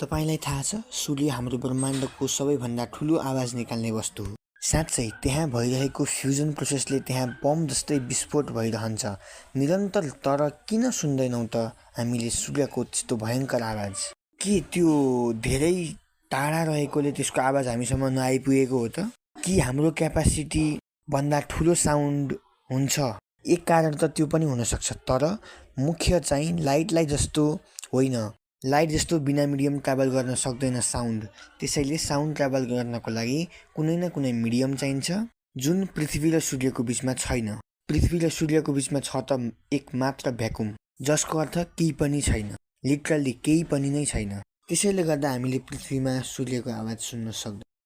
तपाईलाई थाहा छ सूर्य हाम्रो ब्रह्माण्डको सबैभन्दा ठुलो आवाज निकाल्ने वस्तु हो। साँच्चै त्यहाँ भइरहेको फ्युजन प्रोसेसले त्यहाँ बम जस्तै विस्फोट भइरहन्छ निरन्तर। तर किन सुन्दैनौँ त हामीले सूर्यको त्यस्तो भयङ्कर आवाज? के त्यो धेरै टाढा रहेकोले त्यसको आवाज हामीसम्म नआइपुगेको हो त? कि हाम्रो क्यापासिटी भन्दा ठुलो साउन्ड हुन्छ? एक कारण त त्यो पनि हुनसक्छ। तर मुख्य चाहिँ लाइटलाई जस्तो होइन, लाइट जस्तो बिना मिडियम ट्राभल गर्न सक्दैन साउन्ड। त्यसैले साउन्ड ट्राभल गर्नको लागि कुनै न कुनै मिडियम चाहिन्छ जुन पृथ्वी र सूर्यको बिचमा छैन। पृथ्वी र सूर्यको बिचमा छ त एक मात्र भ्याकुम, जसको अर्थ केही पनि छैन, लिटरली केही पनि नै छैन। त्यसैले गर्दा हामीले पृथ्वीमा सूर्यको आवाज सुन्न सक्दैनौँ।